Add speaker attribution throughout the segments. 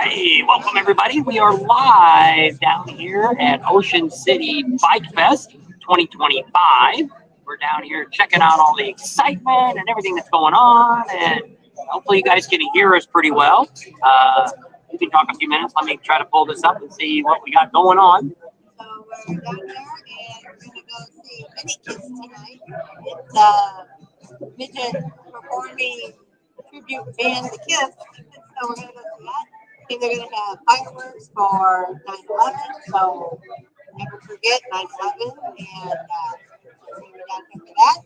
Speaker 1: Hey, welcome everybody. We are live down here at Ocean City Bikefest 2025. We're down here checking out all the excitement and everything that's going on, and hopefully you guys can hear us pretty well. You can talk a few minutes. Let me try to pull this up and see what we got going on.
Speaker 2: So we're down there and we're going to go see Mini Kids tonight. It's a midget performing tribute band, The Kids. So we're going to go see that. I think they're going to have fireworks for 9/11. So never forget 9/11. And we're going to be down here for that.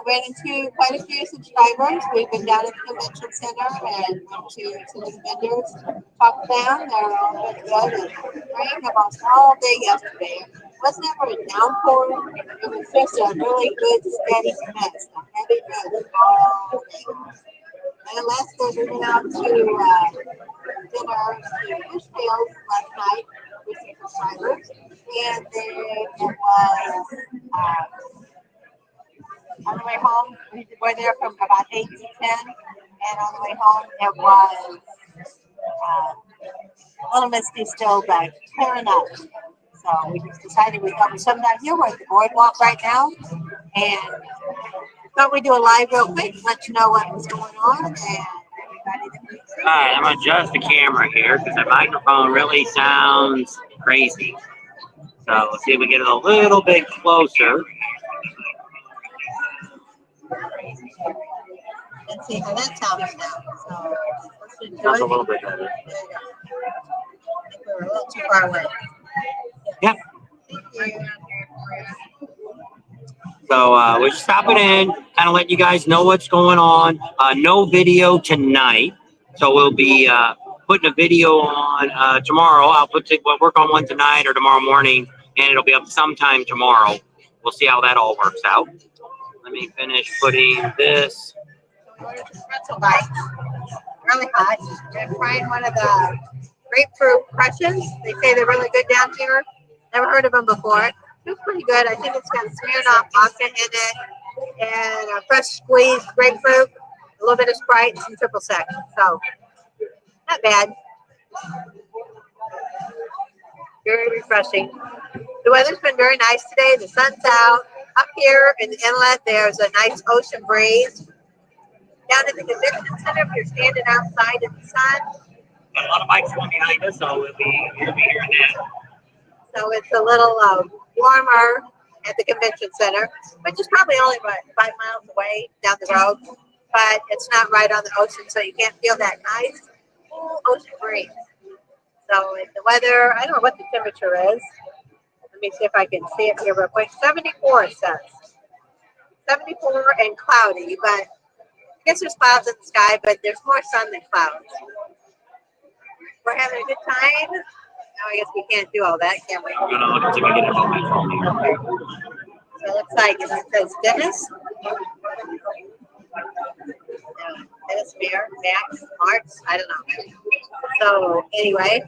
Speaker 2: Ran into quite a few subscribers. We've been down at the convention center and went to some of the vendors, talked to them. They're all really good. And it rained almost all day yesterday. It wasn't ever a downpour. It was just a really good, steady mess. A heavy mess all day. And last night we went out to dinner to Fishtails last night with some subscribers. And then it was on the way home, we were there from about 8 to 10. And on the way home, it was a little misty still, but clearing up. So we just decided we thought we'd come down here. We're at the boardwalk right now. And thought we'd do a live real quick, let you know what was going on. And everybody that we see.
Speaker 1: All right, I'm going to adjust the camera here because the microphone really sounds crazy. So let's see if we get it a little bit closer.
Speaker 2: Let's see how that sounds now. So let's do
Speaker 1: Sounds a
Speaker 2: it.
Speaker 1: little bit better.
Speaker 2: There you go. I think we were a little too far away.
Speaker 1: Yep.
Speaker 2: Thank you.
Speaker 1: So we're stopping in, kind of letting you guys know what's going on. No video tonight, so we'll be putting a video on tomorrow. I'll work on one tonight or tomorrow morning, and it'll be up sometime tomorrow. We'll see how that all works out. Let me finish putting this.
Speaker 2: We ordered some pretzel bites. Really hot. We're trying one of the grapefruit crushes. They say they're really good down here. Never heard of them before. It's pretty good. I think it's got Smirnoff vodka in it and a fresh squeezed grapefruit, a little bit of Sprite, and some triple sec. So, not bad. Very refreshing. The weather's been very nice today. The sun's out. Up here in the inlet, there's a nice ocean breeze. Down at the convention center, if you're standing outside in the sun.
Speaker 1: Got a lot of bikes going behind us, so we'll be hearing that.
Speaker 2: So it's a little warmer at the convention center, which is probably only about 5 miles away down the road, but it's not right on the ocean, so you can't feel that nice cool ocean breeze. So the weather, I don't know what the temperature is. Let me see if I can see it here real quick. 74 it says. 74 and cloudy, but I guess there's clouds in the sky, but there's more sun than clouds. We're having a good time. I guess we can't do all that, can we?
Speaker 1: I'm going to look and see if I get it on my phone here.
Speaker 2: Okay. So it looks like it says Dennis. Dennis Bear, Max, Marks, I don't know. So anyway,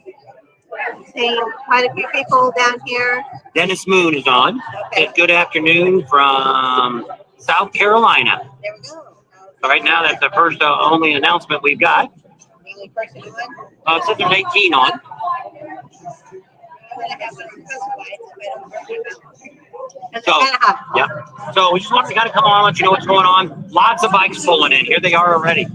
Speaker 2: seeing quite a few people down here.
Speaker 1: Dennis Moon is on.
Speaker 2: Okay.
Speaker 1: Said good afternoon from South Carolina.
Speaker 2: There we go.
Speaker 1: So right now, that's the first only announcement we've got.
Speaker 2: The only person on.
Speaker 1: It says there's 18 on. So, yeah. So we just wanted to kind of come on, let you know what's going on. Lots of bikes pulling in. Here they are already.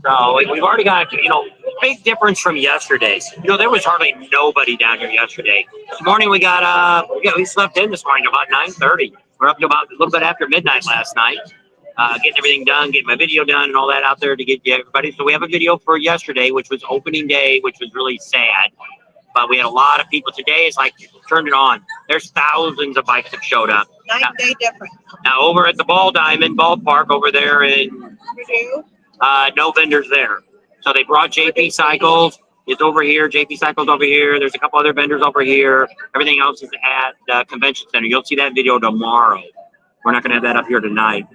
Speaker 1: So we've already got, big difference from yesterday. There was hardly nobody down here yesterday. This morning we we slept in this morning about 9:30. We're up to about a little bit after midnight last night. Getting everything done, getting my video done and all that out there to get you everybody. So we have a video for yesterday, which was opening day, which was really sad. But we had a lot of people today. It's like, turn it on. There's thousands of bikes that showed up.
Speaker 2: 9-day difference.
Speaker 1: Now over at the Ball Diamond Ballpark over there in no vendors there. So they brought JP Cycles. It's over here. JP Cycles over here. There's a couple other vendors over here. Everything else is at the convention center. You'll see that video tomorrow. We're not going to have that up here tonight.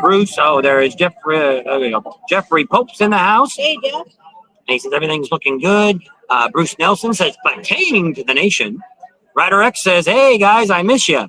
Speaker 1: Bruce, there is Jeffrey. There we go. Jeffrey Pope's in the house.
Speaker 2: Hey, Jeff.
Speaker 1: And he says everything's looking good. Bruce Nelson says, pertaining to the nation. Ryder X says, hey, guys, I miss you.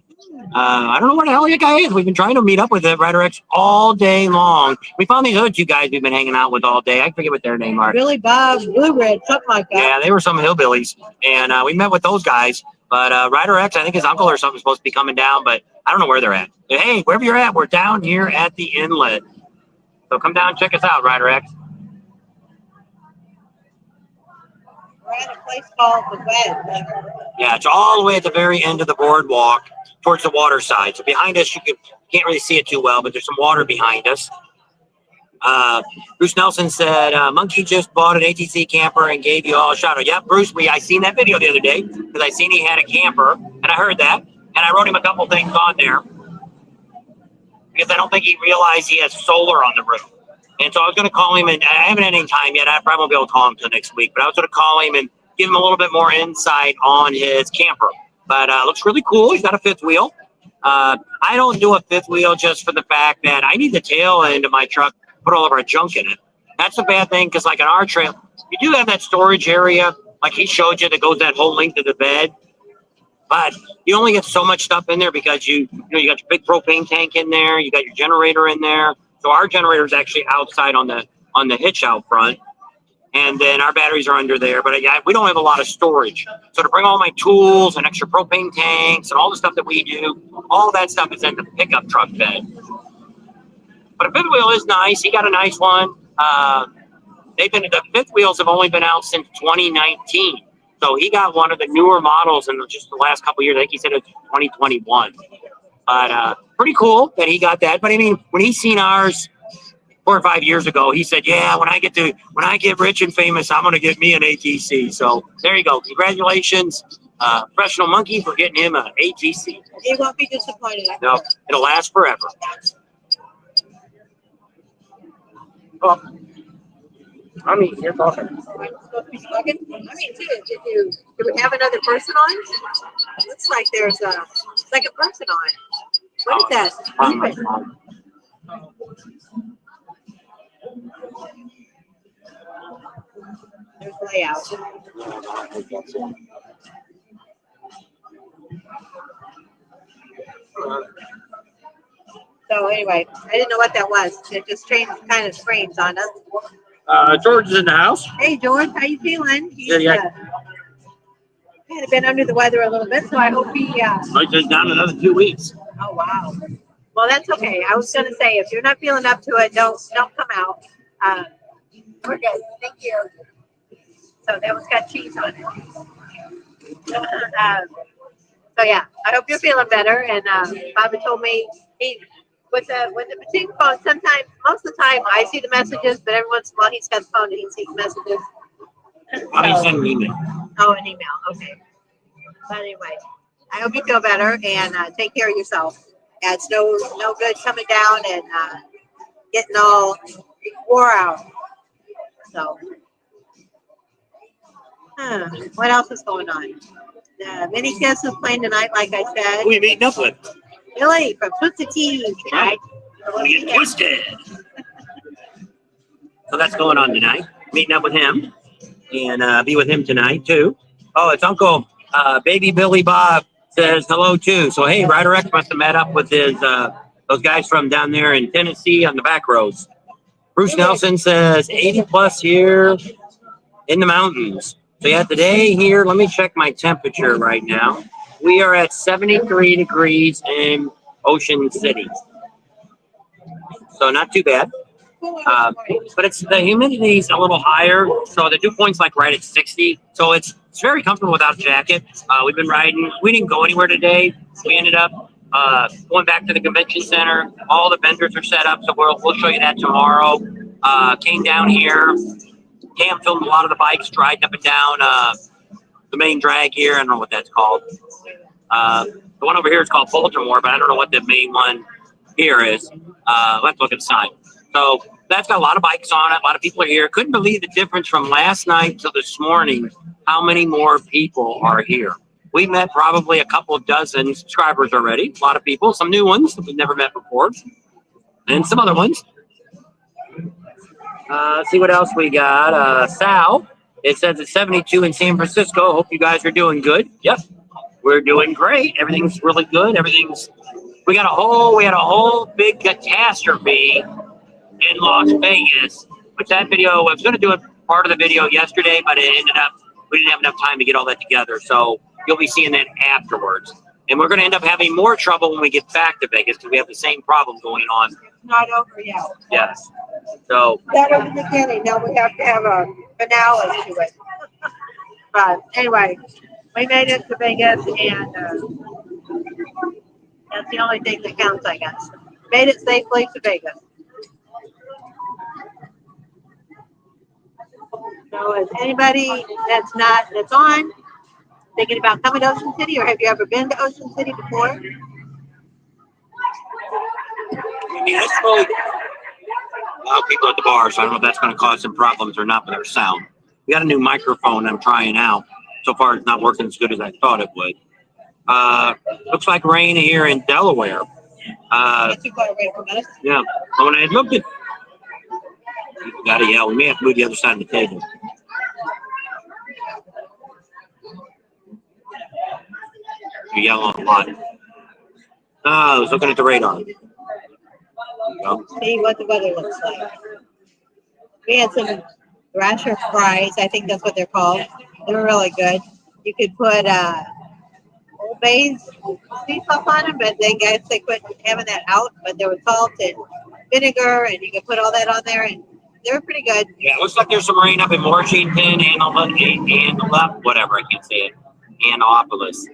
Speaker 1: I don't know where the hell that guy is. We've been trying to meet up with Ryder X all day long. We found these other two guys we've been hanging out with all day. I forget what their name are.
Speaker 2: Billy Bob, Blue Red, something like that.
Speaker 1: Yeah, they were some hillbillies, and we met with those guys. But Ryder X, I think his uncle or something is supposed to be coming down, but I don't know where they're at. But, hey, wherever you're at, we're down here at the inlet. So come down and check us out, Ryder X.
Speaker 2: We're at a place called the Wedge.
Speaker 1: Yeah, it's all the way at the very end of the boardwalk towards the water side. So behind us, can't really see it too well, but there's some water behind us. Bruce Nelson said, Monkey just bought an ATC camper and gave you all a shout out. Yeah, Bruce, I seen that video the other day because I seen he had a camper, and I heard that, and I wrote him a couple things on there because I don't think he realized he has solar on the roof. And so I was going to call him, and I haven't had any time yet. I probably won't be able to call him until next week, but I was going to call him and give him a little bit more insight on his camper. But looks really cool. He's got a fifth wheel. I don't do a fifth wheel just for the fact that I need the tail end of my truck, put all of our junk in it. That's a bad thing because, like, on our trail, you do have that storage area, like he showed you, that goes that whole length of the bed. But you only get so much stuff in there because you got your big propane tank in there, you got your generator in there. So our generator is actually outside on the hitch out front, and then our batteries are under there. But yeah, we don't have a lot of storage. So to bring all my tools and extra propane tanks and all the stuff that we do, all that stuff is in the pickup truck bed. But a fifth wheel is nice. He got a nice one. The fifth wheels have only been out since 2019. So he got one of the newer models in just the last couple of years. I think he said it's 2021. But pretty cool that he got that. But I mean, when he seen ours 4 or 5 years ago, he said, "Yeah, when I get rich and famous, I'm gonna get me an ATC." So there you go. Congratulations, Professional Monkey, for getting him an ATC.
Speaker 2: He won't be disappointed.
Speaker 1: No, it'll last forever. Oh, I mean, you're talking.
Speaker 2: I'm supposed to be talking? I mean, too. Do we have another person on? It looks like there's a second person on. What is that? There's layout. So anyway, I didn't know what that was. It just changed kind of screens on us.
Speaker 1: George is in the house.
Speaker 2: Hey, George, how you feeling? He's,
Speaker 1: Yeah.
Speaker 2: kind of been under the weather a little bit, so I hope he.
Speaker 1: Might just down another 2 weeks.
Speaker 2: Oh wow. Well, that's okay. I was gonna say, if you're not feeling up to it, don't come out. We're good. Thank you. So that one's got cheese on it. So yeah, I hope you're feeling better. And Bobby told me with the Patinga phone, most of the time I see the messages, but every once in a while he's got the phone and he sees messages.
Speaker 1: I'll send an email.
Speaker 2: Oh, an email. Okay. But anyway, I hope you feel better and take care of yourself. Yeah, it's no good coming down and getting all wore out. So, what else is going on? Mini Kiss is playing tonight, like I said.
Speaker 1: Who are you meeting up with?
Speaker 2: Billy from Twisted Tea tonight.
Speaker 1: We get twisted. So that's going on tonight. Meeting up with him and be with him tonight too. Oh, it's Uncle Baby Billy Bob says hello too. So hey, Ryder X must have met up with his those guys from down there in Tennessee on the back roads. Bruce Nelson says 80 plus here in the mountains. So yeah, today here, let me check my temperature right now. We are at 73 degrees in Ocean City. So not too bad. But the humidity is a little higher. So the dew point's like right at 60. So it's very comfortable without a jacket. We've been riding. We didn't go anywhere today. We ended up going back to the convention center. All the vendors are set up. So we'll show you that tomorrow. Came down here. Cam filmed a lot of the bikes riding up and down the main drag here. I don't know what that's called. The one over here is called Baltimore, but I don't know what the main one here is. Let's look at the sign. So that's got a lot of bikes on it. A lot of people are here. Couldn't believe the difference from last night to this morning, how many more people are here. We met probably a couple of dozen subscribers already. A lot of people, some new ones that we've never met before, and some other ones. Let's see what else we got. Sal, it says it's 72 in San Francisco. Hope you guys are doing good. Yep. We're doing great. Everything's really good. We had a whole big catastrophe in Las Vegas. Which that video, I was going to do a part of the video yesterday, but it ended up, we didn't have enough time to get all that together. So you'll be seeing that afterwards. And we're going to end up having more trouble when we get back to Vegas because we have the same problem going on.
Speaker 2: It's not over yet.
Speaker 1: Yes. So
Speaker 2: That was the beginning. Now we have to have a finale to it. But anyway, we made it to Vegas, and that's the only thing that counts, I guess. Made it safely to Vegas. So is anybody that's on thinking about coming to Ocean City, or have you ever been to Ocean City before?
Speaker 1: I mean, that's really a lot of people at the bar, so I don't know if that's going to cause some problems or not with our sound. We got a new microphone I'm trying out. So far, it's not working as good as I thought it would. Looks like rain here in Delaware.
Speaker 2: Not too far away from us.
Speaker 1: Yeah. So when I looked at, you gotta yell. We may have to move the other side of the table. You yell a lot. I was looking at the radar. There you go.
Speaker 2: See what the weather looks like. We had some rasher fries. I think that's what they're called. They were really good. You could put Old Bay's sea puff on them, but they quit having that out. But there was salt and vinegar, and you could put all that on there, and they were pretty good.
Speaker 1: Yeah, it looks like there's some rain up in Washington and whatever, I can't say it. Annapolis.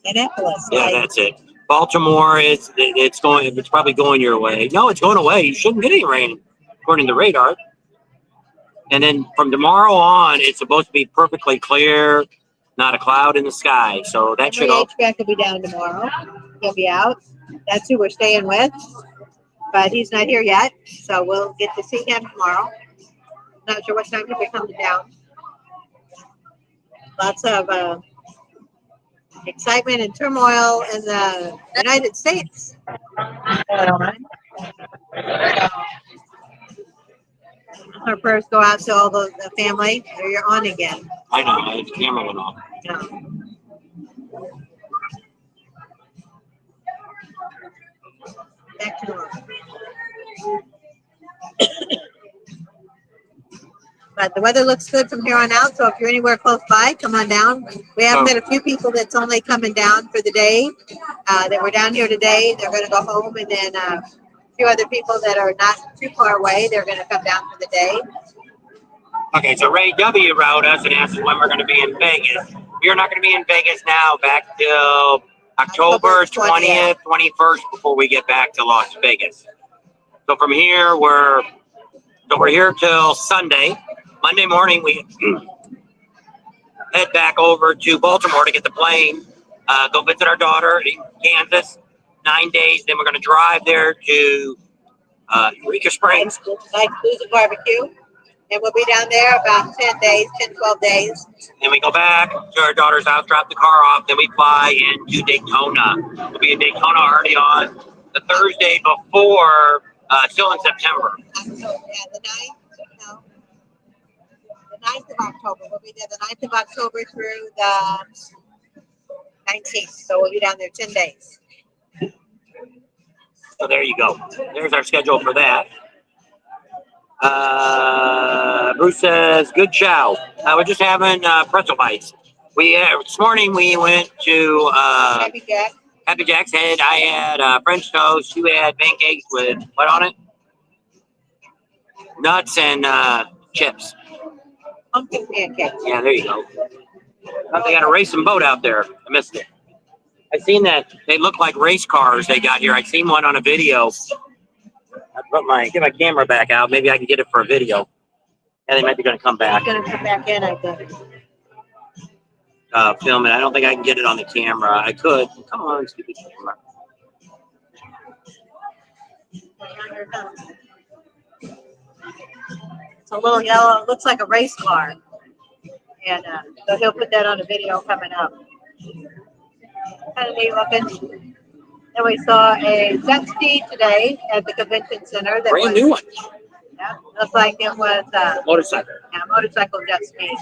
Speaker 2: Annapolis.
Speaker 1: Yeah,
Speaker 2: right?
Speaker 1: that's it. Baltimore, it's probably going your way. No, it's going away. You shouldn't get any rain according to the radar. And then from tomorrow on, it's supposed to be perfectly clear, not a cloud in the sky. So that should all.
Speaker 2: HVAC will be down tomorrow. He'll be out. That's who we're staying with. But he's not here yet, so we'll get to see him tomorrow. Not sure what time he'll be coming down. Lots of excitement and turmoil in the United States. Our prayers go out to all the family. There you're on again.
Speaker 1: I know, the camera went off.
Speaker 2: Yeah. Back to normal. But the weather looks good from here on out, so if you're anywhere close by, come on down. We have got a few people that's only coming down for the day. That were down here today. They're going to go home, and then a few other people that are not too far away, they're going to come down for the day.
Speaker 1: Okay, so Ray W. wrote us and asked us when we're going to be in Vegas. We're not going to be in Vegas now back till October 20th, 21st before we get back to Las Vegas. So from here, we're here till Sunday. Monday morning, we head back over to Baltimore to get the plane, go visit our daughter in Kansas, 9 days. Then we're going to drive there to Eureka Springs.
Speaker 2: Nice boozy barbecue. And we'll be down there about 10 days, 10, 12 days.
Speaker 1: Then we go back to our daughter's house, drop the car off. Then we fly into Daytona. We'll be in Daytona already on the Thursday before, still in September.
Speaker 2: So, yeah, the 9th of October. We'll be there the 9th of October through the 19th. So we'll be down there 10 days.
Speaker 1: So there you go. There's our schedule for that. Bruce says, good chow. We're just having pretzel bites. This morning we went to
Speaker 2: Happy Jack.
Speaker 1: Happy Jack's. I had French toast. You had pancakes with what on it? Nuts and chips.
Speaker 2: Pumpkin pancakes.
Speaker 1: Yeah, there you go. They got a racing boat out there. I missed it. I seen that. They look like race cars they got here. I seen one on a video. I get my camera back out. Maybe I can get it for a video. And they might be going to come back.
Speaker 2: It's going to come back in, I think.
Speaker 1: Film it. I don't think I can get it on the camera. I could. Come on, stupid camera.
Speaker 2: It's a little yellow. It looks like a race car. And so he'll put that on a video coming up. Kind of neat looking. And we saw a jet ski today at the convention center.
Speaker 1: Brand new one.
Speaker 2: Yeah, looks like it was
Speaker 1: Motorcycle.
Speaker 2: a motorcycle jet ski.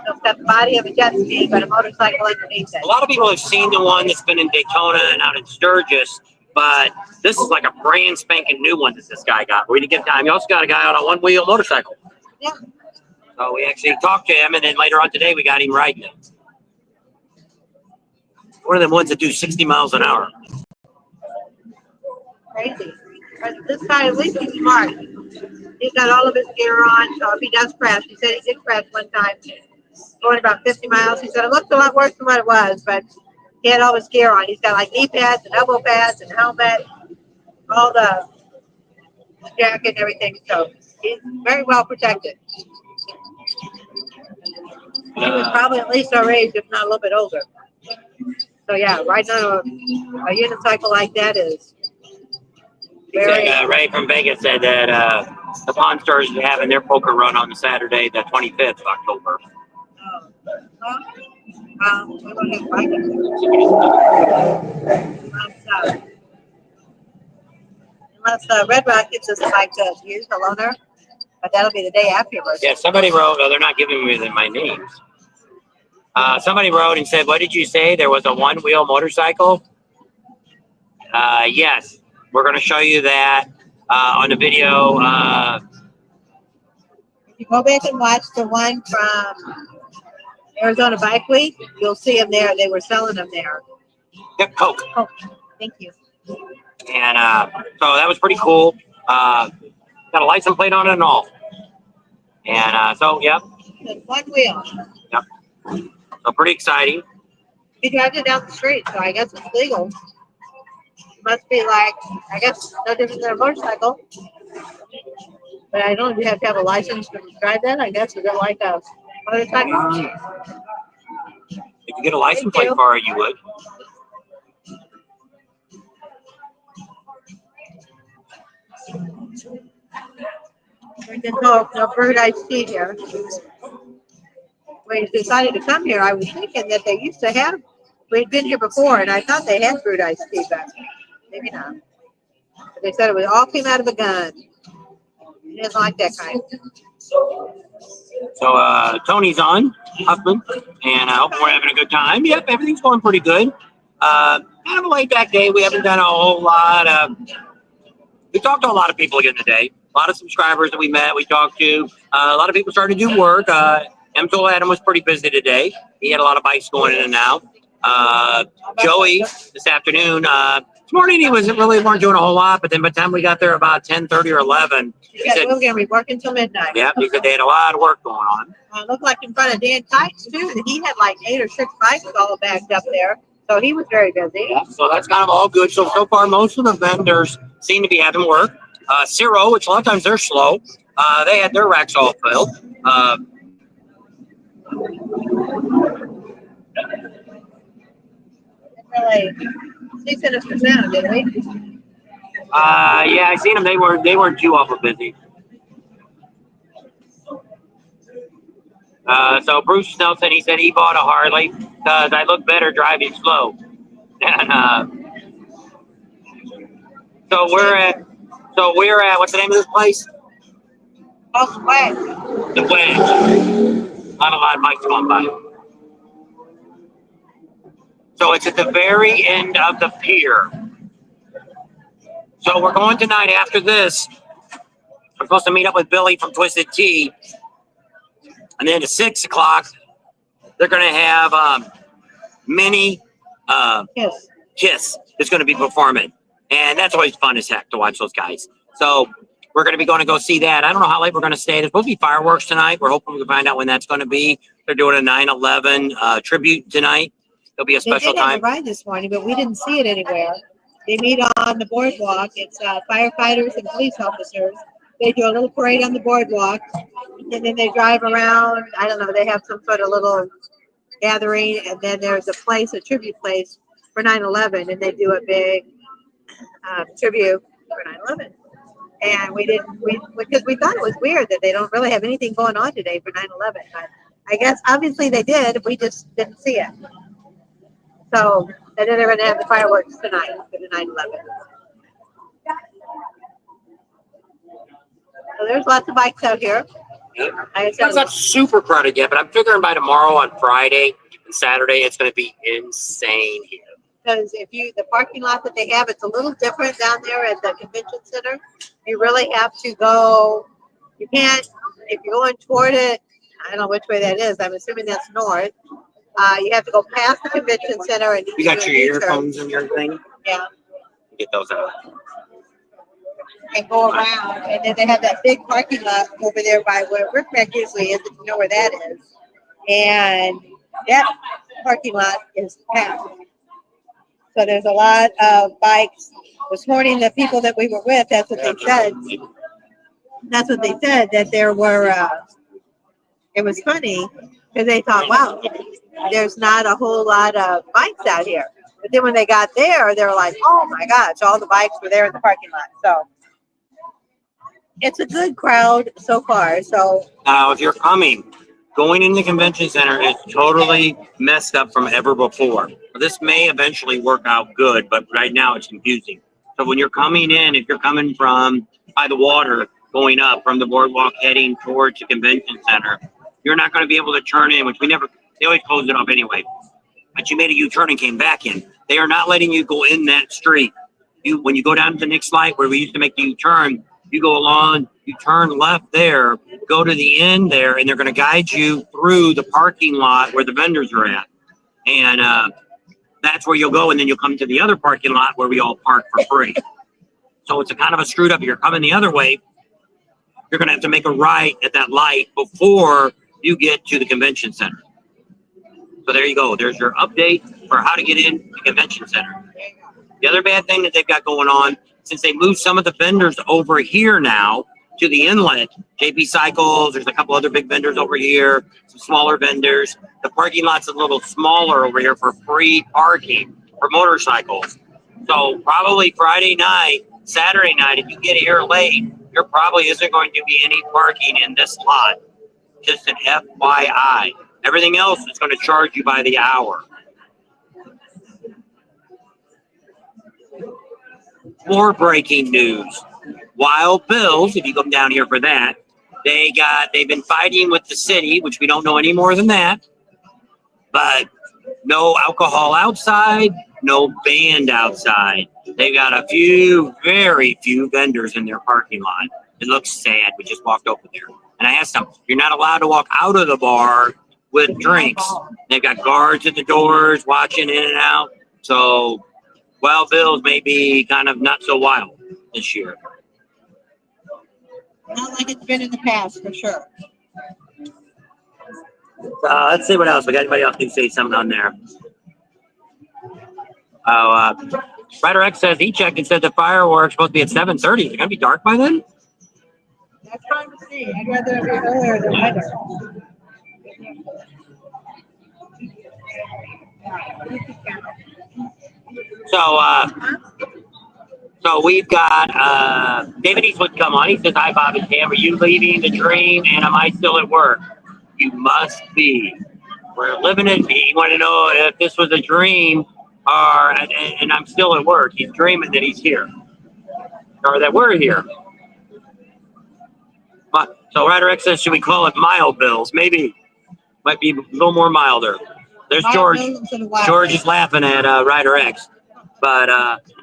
Speaker 2: It's got the body of a jet ski, but a motorcycle underneath
Speaker 1: A
Speaker 2: it.
Speaker 1: lot of people have seen the one that's been in Daytona and out in Sturgis, but this is like a brand spanking new one that this guy got. We didn't get time. He also got a guy on a one-wheel motorcycle.
Speaker 2: Yeah.
Speaker 1: So we actually talked to him, and then later on today, we got him riding it. One of them ones that do 60 miles an hour.
Speaker 2: Crazy. But this guy, at least he's smart. He's got all of his gear on, so if he does crash, he said he did crash one time, going about 50 miles. He said it looked a lot worse than what it was, but he had all his gear on. He's got like knee pads and elbow pads and helmet, all the jacket and everything. So he's very well protected. He was probably at least our age, if not a little bit older. So yeah, riding on a unicycle like that is very.
Speaker 1: Ray from Vegas said that the Pawn Stars are having their poker run on the Saturday, the 25th of October.
Speaker 2: We don't have bikes. Unless Red Rock gives us a bike to use, the loaner, but that'll be the day afterwards.
Speaker 1: Yeah, somebody wrote, oh, they're not giving me my names. Somebody wrote and said, what did you say? There was a one-wheel motorcycle? Yes, we're going to show you that on the video.
Speaker 2: If you go back and watch the one from Arizona Bike Week, you'll see them there. They were selling them there.
Speaker 1: Yep, Coke.
Speaker 2: Oh, thank you.
Speaker 1: And so that was pretty cool. Got a license plate on it and all. And so, yep.
Speaker 2: It's one wheel.
Speaker 1: Yep. So pretty exciting.
Speaker 2: He drives it down the street, so I guess it's legal. Must be like, I guess, no different than a motorcycle. But I don't know if you have to have a license to drive that. I guess is it like a motorcycle?
Speaker 1: If you get a license plate for it, you would.
Speaker 2: Drinking Coke, no bird iced tea here. When we decided to come here, I was thinking that they used to have. We'd been here before, and I thought they had brewed iced tea, but maybe not. But they said it was all came out of a gun. He didn't like that kind.
Speaker 1: So Tony's on, Huffman, and I hope we're having a good time. Yep, everything's going pretty good. Kind of a laid back day. We haven't done a whole lot. We talked to a lot of people again today. A lot of subscribers that we met, we talked to. A lot of people started to do work. M. Adam was pretty busy today. He had a lot of bikes going in and out. Joey, this afternoon, this morning he weren't doing a whole lot, but then by the time we got there about 10:30 or 11, he said,
Speaker 2: we're going to be working till midnight.
Speaker 1: yeah, he said they had a lot of work going on.
Speaker 2: Looked like in front of Dan Kite's too. He had like 8 or 6 bikes all backed up there. So he was very busy.
Speaker 1: Yeah, so that's kind of all good. So far, most of the vendors seem to be having work. Ciro, which a lot of times they're slow, they had their racks all filled.
Speaker 2: Really decent as percent, didn't we?
Speaker 1: Yeah, I seen them. They weren't too awful busy. So Bruce Nelson, he said he bought a Harley because I look better driving slow. And so we're at what's the name of this place?
Speaker 2: Oh, swag.
Speaker 1: The Wedge. Not a lot of bikes going by. So it's at the very end of the pier. So we're going tonight after this. We're supposed to meet up with Billy from Twisted Tea. And then at 6 o'clock, they're going to have Minnie Kiss is going to be performing. And that's always fun as heck to watch those guys. So we're going to be going to go see that. I don't know how late we're going to stay. There's supposed to be fireworks tonight. We're hoping we can find out when that's going to be. They're doing a 9/11 tribute tonight. There'll be a special
Speaker 2: They did have
Speaker 1: time.
Speaker 2: a ride this morning, but we didn't see it anywhere. They meet on the boardwalk. It's firefighters and police officers. They do a little parade on the boardwalk, and then they drive around. I don't know. They have some sort of little gathering, and then there's a tribute place for 9/11, and they do a big tribute for 9/11. And because we thought it was weird that they don't really have anything going on today for 9/11. But I guess obviously they did. We just didn't see it. So, and then they're going to have the fireworks tonight for the 9/11. So there's lots of bikes out here.
Speaker 1: It's not super crowded yet, but I'm figuring by tomorrow on Friday and Saturday, it's going to be insane here.
Speaker 2: Because the parking lot that they have, it's a little different down there at the convention center. You really have to go. You can't, if you're going toward it, I don't know which way that is. I'm assuming that's north. You have to go past the convention center and
Speaker 1: you got your earphones and your thing.
Speaker 2: Yeah.
Speaker 1: Get those out.
Speaker 2: And go around, and then they have that big parking lot over there by where Rickback usually is, if you know where that is. And that parking lot is packed. So there's a lot of bikes. This morning, the people that we were with, that's what they said. That's what they said, that there were, it was funny, because they thought, wow, there's not a whole lot of bikes out here. But then when they got there, they were like, oh my gosh, all the bikes were there in the parking lot. So it's a good crowd so far. So
Speaker 1: now, if you're coming, going in the convention center is totally messed up from ever before. This may eventually work out good, but right now it's confusing. So when you're coming in, if you're coming from by the water, going up from the boardwalk heading towards the convention center, you're not going to be able to turn in, which they always close it off anyway. But you made a U-turn and came back in. They are not letting you go in that street. When you go down to the next light where we used to make the U-turn, you go along, you turn left there, go to the end there, and they're going to guide you through the parking lot where the vendors are at. And that's where you'll go, and then you'll come to the other parking lot where we all park for free. So it's a kind of a screwed up. If you're coming the other way, you're going to have to make a right at that light before you get to the convention center. So there you go. There's your update for how to get in the convention center. The other bad thing that they've got going on, since they moved some of the vendors over here now to the inlet, JP Cycles, there's a couple other big vendors over here, some smaller vendors. The parking lot's a little smaller over here for free parking for motorcycles. So probably Friday night, Saturday night, if you get here late, there probably isn't going to be any parking in this lot. Just an FYI. Everything else is going to charge you by the hour. More breaking news. Wild Bills, if you come down here for that, they've been fighting with the city, which we don't know any more than that. But no alcohol outside, no band outside. They've got very few vendors in their parking lot. It looks sad. We just walked over there. And I asked them, you're not allowed to walk out of the bar with drinks. They've got guards at the doors watching in and out. So Wild Bills may be kind of not so wild this year.
Speaker 2: not like it's been in the past, for sure.
Speaker 1: Let's see what else. We got anybody else can say something on there? Ryder X says he checked and said the fireworks supposed to be at 7:30. Is it gonna be dark by then?
Speaker 2: That's fine to see. I'd rather it be earlier than later.
Speaker 1: So we've got David Eastwood come on. He says, "Hi, Bob and Cam. Are you leaving the dream? And am I still at work? You must be. We're living it. He wanted to know if this was a dream, and I'm still at work. He's dreaming that he's here, or that we're here." So Ryder X says, "Should we call it Mild Bills? Maybe. Might be a little more milder." There's George. George is laughing at Ryder X. But,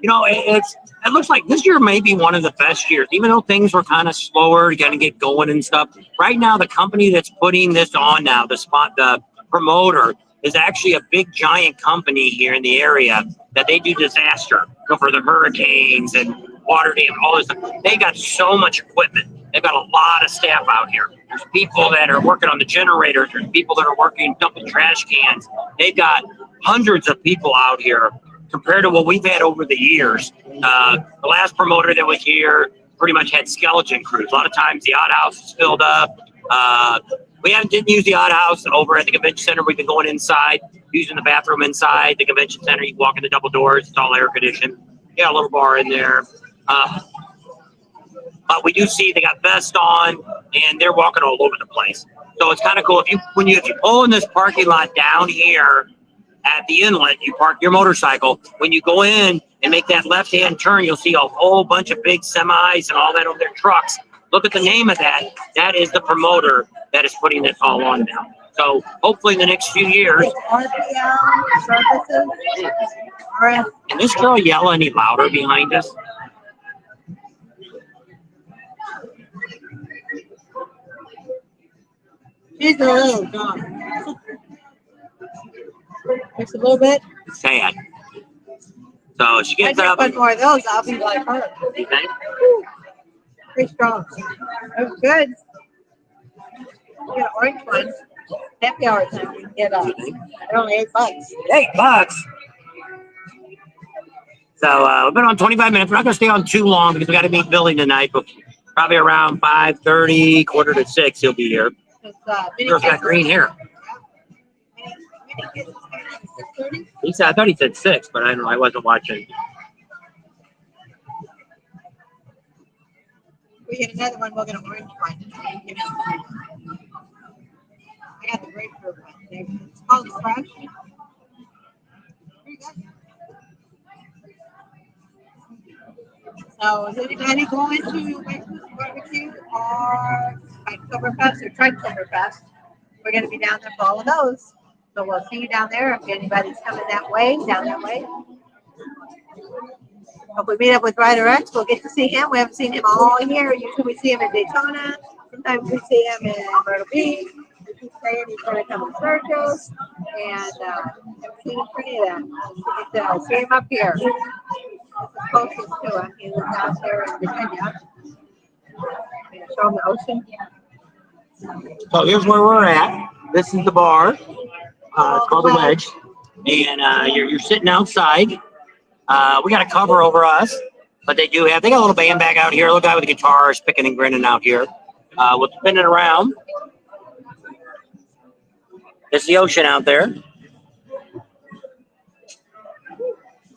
Speaker 1: it looks like this year may be one of the best years, even though things were kind of slower, going to get going and stuff. Right now, the company that's putting this on now, the promoter, is actually a big, giant company here in the area that they do disaster. So for the hurricanes and water dam, all this stuff. They got so much equipment. They've got a lot of staff out here. There's people that are working on the generators. There's people that are working dumping trash cans. They've got hundreds of people out here compared to what we've had over the years. The last promoter that was here pretty much had skeleton crews. A lot of times the outhouse is filled up. We didn't use the outhouse over at the convention center. We've been going inside, using the bathroom inside the convention center. You walk in the double doors. It's all air conditioned. Yeah, a little bar in there. But we do see they got vests on, and they're walking all over the place. So it's kind of cool. If you pull in this parking lot down here at the inlet, you park your motorcycle. When you go in and make that left-hand turn, you'll see a whole bunch of big semis and all that over their trucks look at the name of that. That is the promoter that is putting this all on now. So hopefully in the next few years.
Speaker 2: RPL services. RF.
Speaker 1: Can this girl yell any louder behind us?
Speaker 2: She's a little dog. Just a little bit.
Speaker 1: Sad. So she
Speaker 2: I
Speaker 1: gets
Speaker 2: just
Speaker 1: up.
Speaker 2: put more of those. I'll be like her.
Speaker 1: You think?
Speaker 2: Pretty strong. That was good. You get an orange one. Happy hour time. You can get they're only $8.
Speaker 1: $8. So we've been on 25 minutes. We're not going to stay on too long because we got to meet Billy tonight. But probably around 5:30, 5:45, he'll be here. Girl's got green hair. He said, I thought he said 6, but I don't know. I wasn't watching.
Speaker 2: We get another one. We'll get an orange one. I got the grapefruit one. It's called fresh. Pretty good. So is anybody going to Bikefest barbecue or Oktoberfest or Triktoberfest? We're going to be down there for all of those. So we'll see you down there. If anybody's coming that way, down that way. If we meet up with Ryder X, we'll get to see him. We haven't seen him all year. Usually we see him in Daytona. Sometimes we see him in Myrtle Beach. We keep saying he's going to come to Sturgis. And haven't seen him for any of that. So see him up here. This is closest to him. He lives out there in Virginia. Show him the ocean.
Speaker 1: So here's where we're at. This is the bar. It's called the Wedge. And you're sitting outside. We got a cover over us. But they got a little band bag out here. A little guy with a guitar is picking and grinning out here. We'll spin it around. It's the ocean out there.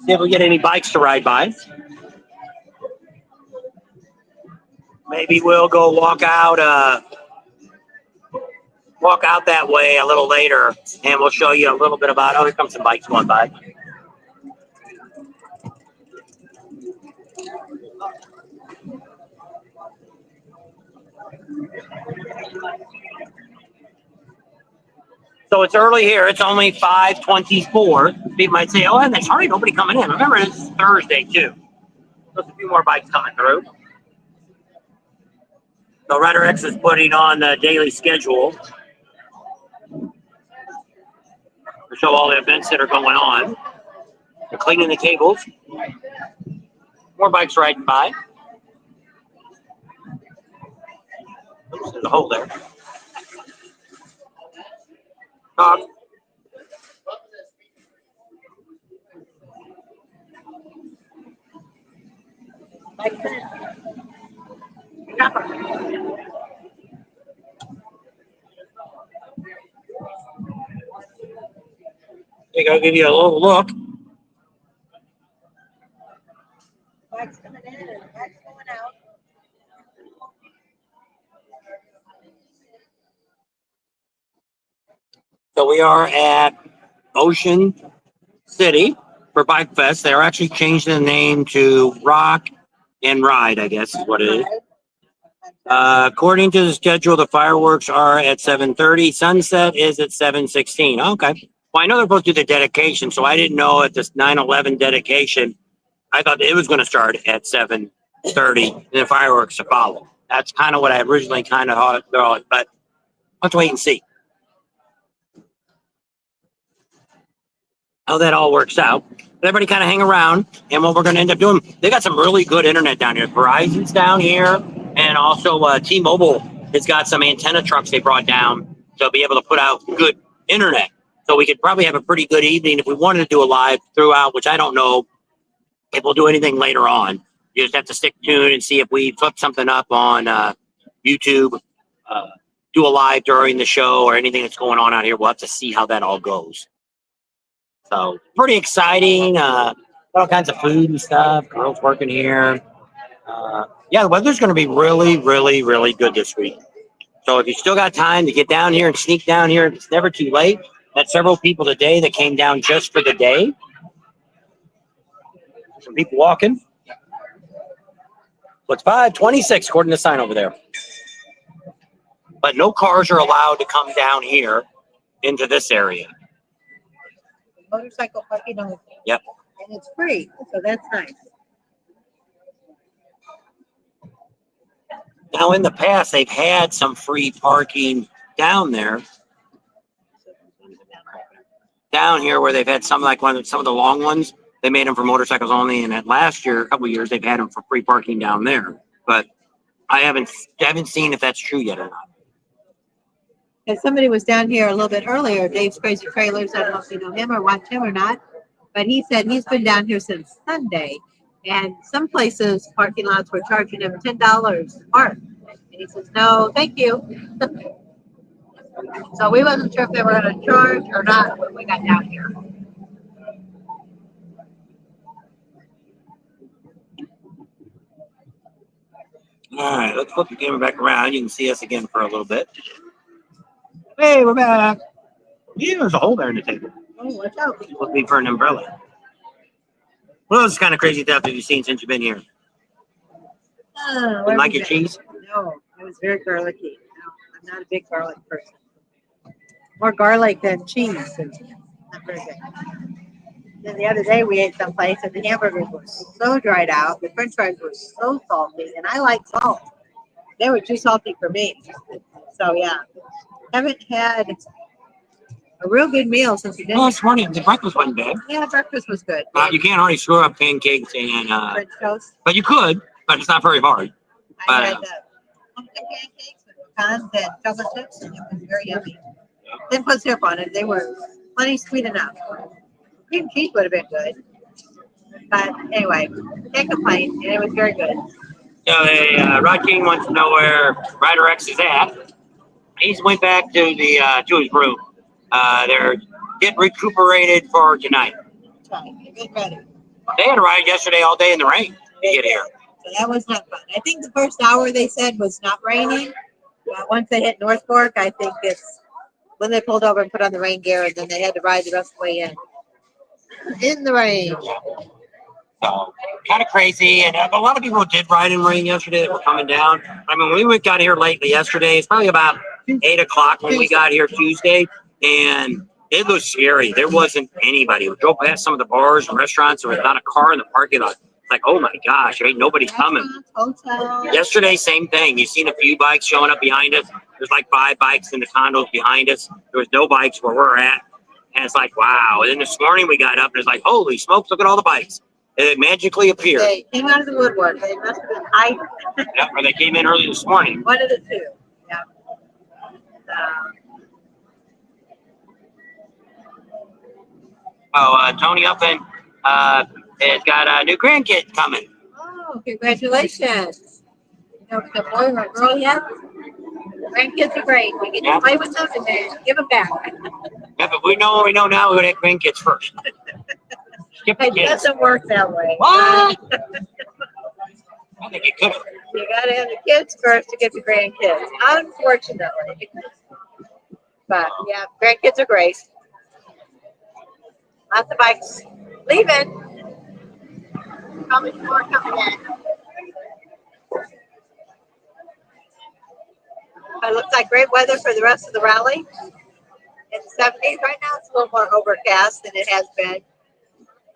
Speaker 1: See if we get any bikes to ride by. Maybe we'll go walk out that way a little later, and we'll show you a little bit about. Oh, here comes some bikes going by. So it's early here. It's only 5:24. People might say, "Oh, and there's hardly nobody coming in." Remember, it's Thursday too. There's a few more bikes coming through. So Ryder X is putting on the daily schedule to show all the events that are going on. They're cleaning the tables. More bikes riding by. Oops, there's a hole there. I'll give you a little look.
Speaker 2: Bikes coming in and bikes going out.
Speaker 1: So we are at Ocean City for Bikefest. They're actually changing the name to Rock and Ride, I guess is what it is. According to the schedule, the fireworks are at 7:30. Sunset is at 7:16. Okay. Well, I know they're supposed to do the dedication, so I didn't know at this 9/11 dedication. I thought it was going to start at 7:30 and the fireworks to follow. That's kind of what I originally kind of thought, but let's wait and see how that all works out. Everybody kind of hang around, and what we're going to end up doing, they got some really good internet down here. Verizon's down here, and also T-Mobile has got some antenna trucks they brought down to be able to put out good internet. So we could probably have a pretty good evening if we wanted to do a live throughout, which I don't know if we'll do anything later on. You just have to stick tuned and see if we flip something up on YouTube, do a live during the show or anything that's going on out here. We'll have to see how that all goes. So pretty exciting. All kinds of food and stuff. Girls working here. Yeah, the weather's going to be really, really, really good this week. So if you still got time to get down here and sneak down here, it's never too late. Had several people today that came down just for the day. Some people walking. It's 5:26 according to the sign over there. But no cars are allowed to come down here into this area.
Speaker 2: Motorcycle parking only.
Speaker 1: Yep.
Speaker 2: And it's free, so that's nice.
Speaker 1: Now, in the past, they've had some free parking down there. Down here, where they've had some of the long ones, they made them for motorcycles only. And last year, a couple of years, they've had them for free parking down there. But I haven't seen if that's true yet or not.
Speaker 2: And somebody was down here a little bit earlier, Dave's Crazy Trailers. I don't know if you know him or watch him or not, but he said he's been down here since Sunday. And some places, parking lots were charging him $10 to park. And he says, no, thank you. So we wasn't sure if they were going to charge or not when we got down here.
Speaker 1: All right, let's flip the camera back around. You can see us again for a little bit. Hey, we're back. Yeah, there's a hole there in the table.
Speaker 2: Oh, watch out.
Speaker 1: Looking for an umbrella. What else kind of crazy stuff have you seen since you've been here? You like your cheese?
Speaker 2: No, it was very garlicky. No, I'm not a big garlic person. More garlic than cheese. Not very good. Then the other day we ate someplace and the hamburgers were so dried out. The french fries were so salty, and I like salt. They were too salty for me. So, yeah. Haven't had a real good meal since we did.
Speaker 1: Well, this morning, the breakfast wasn't bad.
Speaker 2: Yeah, breakfast was good.
Speaker 1: You can't hardly screw up pancakes and
Speaker 2: French toast.
Speaker 1: but you could, but it's not very hard.
Speaker 2: I had pumpkin pancakes with pecans and chocolate chips, and it was very yummy. Didn't put syrup on it. They were plenty sweet enough. Cream cheese would have been good. But anyway, can't complain, and it was very good.
Speaker 1: So, Rod King wants to know where Ryder X is at. He's went back to to his room. They're getting recuperated for tonight.
Speaker 2: Get ready.
Speaker 1: They had to ride yesterday all day in the rain to get here.
Speaker 2: So that was not fun. I think the first hour they said was not raining. Once they hit North Fork, I think it's when they pulled over and put on the rain gear, and then they had to ride the rest of the way in the rain.
Speaker 1: So kind of crazy, and a lot of people did ride in rain yesterday that were coming down. I mean, when we got here lately yesterday, it's probably about 8 o'clock when we got here Tuesday, and it was scary. There wasn't anybody. We drove past some of the bars and restaurants. There was not a car in the parking lot. It's like, oh my gosh, ain't nobody coming. Yesterday, same thing. You've seen a few bikes showing up behind us. There's like 5 bikes in the condos behind us. There was no bikes where we're at. And it's like, wow. And then this morning we got up and it's like, holy smokes, look at all the bikes. And it magically appeared.
Speaker 2: They came out of the woodwork. They must have been hiding.
Speaker 1: Yeah, or they came in early this morning.
Speaker 2: One of the two. Yeah.
Speaker 1: Tony Uppin has got a new grandkid coming.
Speaker 2: Oh, congratulations. You know, the boy or girl yet? Grandkids are great. We get to play with them and then give them back.
Speaker 1: Yeah, but we know now we're going to have grandkids first. Skip the
Speaker 2: It
Speaker 1: kids.
Speaker 2: doesn't work that way.
Speaker 1: What? I think it could have.
Speaker 2: You got to have the kids first to get the grandkids, unfortunately. But, yeah, grandkids are great. Lots of bikes leaving. Probably more coming in. It looks like great weather for the rest of the rally. It's 70s right now. It's a little more overcast than it has been.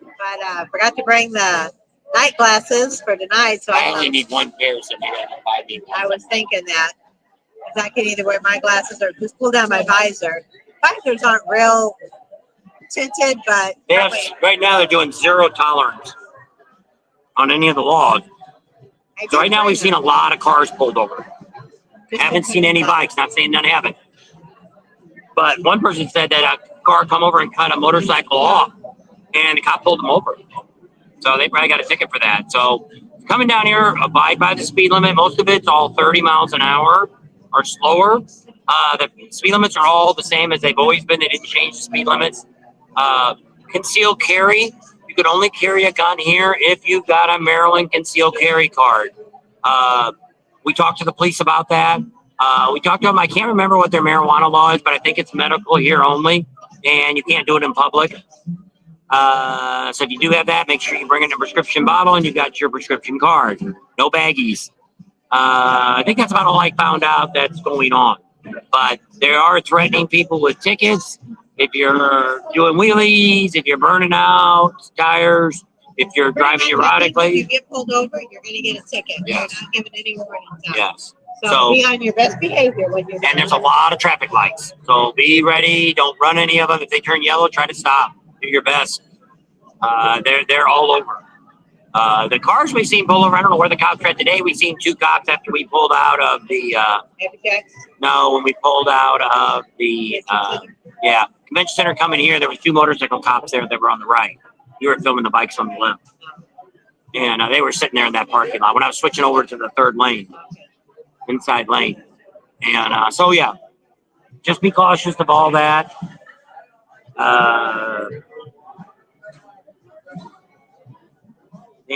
Speaker 2: But forgot to bring the night glasses for tonight. So
Speaker 1: I only need one pair, so maybe I need
Speaker 2: I was thinking that. Because I can either wear my glasses or just pull down my visor. Visors aren't real tinted, but
Speaker 1: Yes, right now they're doing 0 tolerance on any of the laws. So right now we've seen a lot of cars pulled over. Haven't seen any bikes, not saying none haven't. But one person said that a car come over and cut a motorcycle off, and the cop pulled them over. So they probably got a ticket for that. So coming down here, abide by the speed limit. Most of it's all 30 miles an hour or slower. The speed limits are all the same as they've always been. They didn't change the speed limits. Concealed carry. You could only carry a gun here if you've got a Maryland concealed carry card. We talked to the police about that. We talked to them. I can't remember what their marijuana law is, but I think it's medical here only, and you can't do it in public. So if you do have that, make sure you bring in a prescription bottle and you got your prescription card. No baggies. I think that's about all I found out that's going on. But they are threatening people with tickets if you're doing wheelies, if you're burning out tires, if you're driving
Speaker 2: If
Speaker 1: erratically.
Speaker 2: you get pulled over, you're going to get a ticket.
Speaker 1: Yes.
Speaker 2: You're not given any warning time.
Speaker 1: Yes.
Speaker 2: So be on your best behavior when you're.
Speaker 1: And there's a lot of traffic lights. So be ready. Don't run any of them. If they turn yellow, try to stop. Do your best. They're all over. The cars we've seen pull over. I don't know where the cops are at today. We've seen 2 cops after we pulled out of the. No, when we pulled out of the. Convention center coming here, there was 2 motorcycle cops there that were on the right. You were filming the bikes on the left, and they were sitting there in that parking lot when I was switching over to the 3rd lane, inside lane, and so yeah, just be cautious of all that.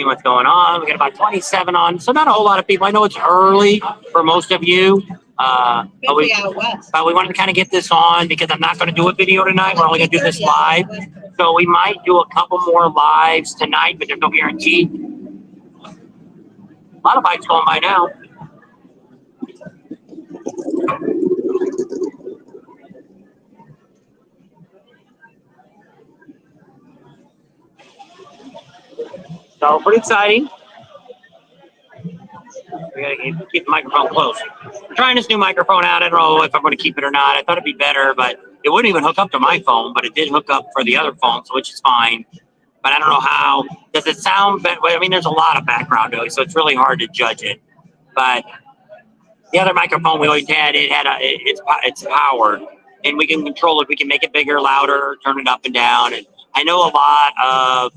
Speaker 1: What's going on? We got about 27 on, so not a whole lot of people. I know it's early for most of you, but we wanted to kind of get this on because I'm not going to do a video tonight. We're only going to do this live, so we might do a couple more lives tonight, but there's no guarantee. A lot of bikes going by now. So pretty exciting. We gotta keep the microphone close. I'm trying this new microphone out. I don't know if I'm going to keep it or not. I thought it'd be better, but it wouldn't even hook up to my phone, but it did hook up for the other phone, so which is fine. But I don't know how. Does it sound better? I mean, there's a lot of background noise, so it's really hard to judge it. But the other microphone we always had, it's powered, and we can control it. We can make it bigger, louder, turn it up and down. And I know a lot of,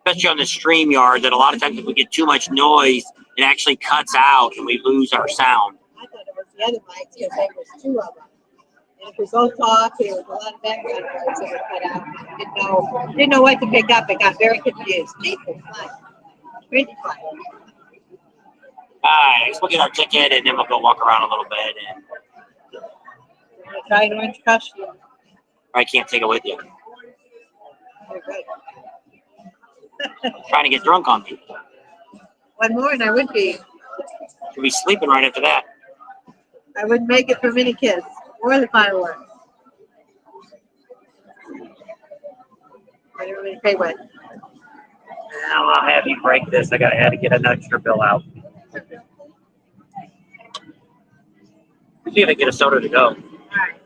Speaker 1: especially on the StreamYard, that a lot of times if we get too much noise, it actually cuts out and we lose our sound.
Speaker 2: I thought it was the other mics because there was 2 of them. And if we both talk, there was a lot of background noise that would cut out. Didn't know what to pick up. It got very confused. People, crazy fun.
Speaker 1: All right, let's look at our ticket and then we'll go walk around a little bit. And
Speaker 2: try an orange costume.
Speaker 1: I can't take it with you.
Speaker 2: Very good.
Speaker 1: Trying to get drunk on me.
Speaker 2: One more and I would be.
Speaker 1: Should be sleeping right after that.
Speaker 2: I wouldn't make it for mini kids or the fireworks. I didn't really pay what.
Speaker 1: Now I'll have you break this. I had to get an extra bill out. Let's see if I can get a soda to go.
Speaker 2: All right.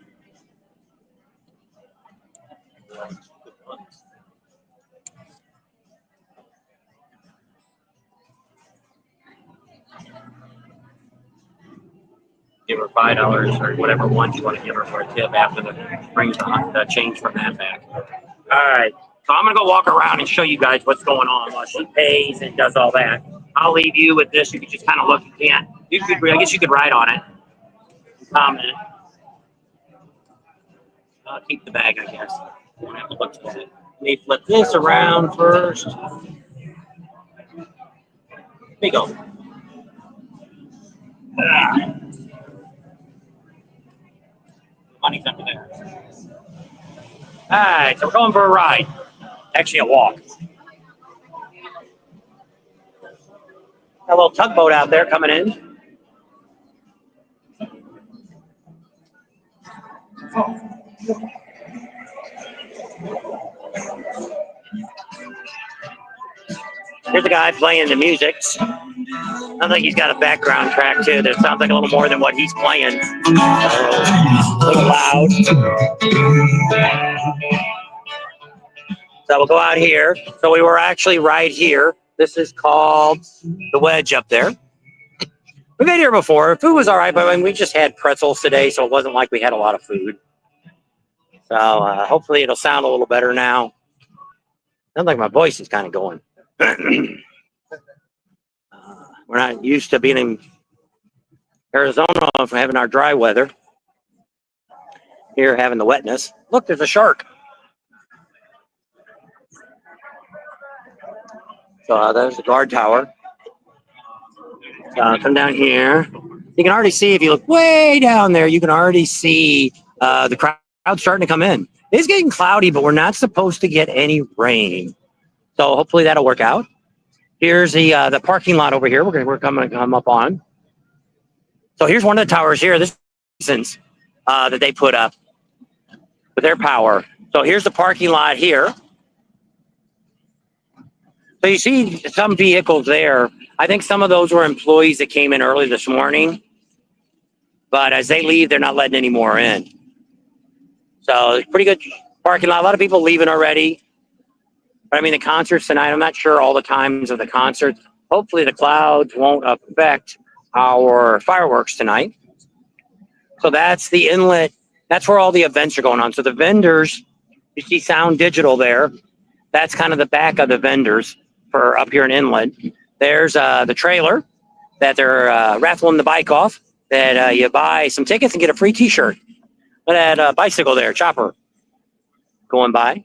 Speaker 1: Give her $5 or whatever one you want to give her for a tip after the brings the change from that back. All right, so I'm gonna go walk around and show you guys what's going on while she pays and does all that. I'll leave you with this. You can just kind of look. You can't. I guess you could write on it. Comment. I'll keep the bag, I guess. You don't have to look at it. Let me flip this around first. There you go. Money's under there. All right, so we're going for a ride. Actually, a walk. Got a little tugboat out there coming in. Here's a guy playing the music. Sounds like he's got a background track too that sounds like a little more than what he's playing. A little loud. So we'll go out here. So we were actually right here. This is called the Wedge up there. We've been here before. Food was all right, but I mean, we just had pretzels today, so it wasn't like we had a lot of food. So hopefully it'll sound a little better now. Sounds like my voice is kind of going. We're not used to being in Arizona for having our dry weather. Here, having the wetness. Look, there's a shark. So there's the guard tower. Come down here. You can already see, if you look way down there, you can already see the crowd starting to come in. It's getting cloudy, but we're not supposed to get any rain. So hopefully that'll work out. Here's the parking lot over here. We're coming to come up on. So here's one of the towers here. This is that they put up with their power. So here's the parking lot here. So you see some vehicles there. I think some of those were employees that came in early this morning. But as they leave, they're not letting any more in. So it's pretty good parking lot. A lot of people leaving already. But I mean, the concerts tonight, I'm not sure all the times of the concerts. Hopefully the clouds won't affect our fireworks tonight. So that's the inlet. That's where all the events are going on. So the vendors, you see Sound Digital there. That's kind of the back of the vendors for up here in Inlet. There's the trailer that they're raffling the bike off, that you buy some tickets and get a free t-shirt. Look at that bicycle there, Chopper, going by.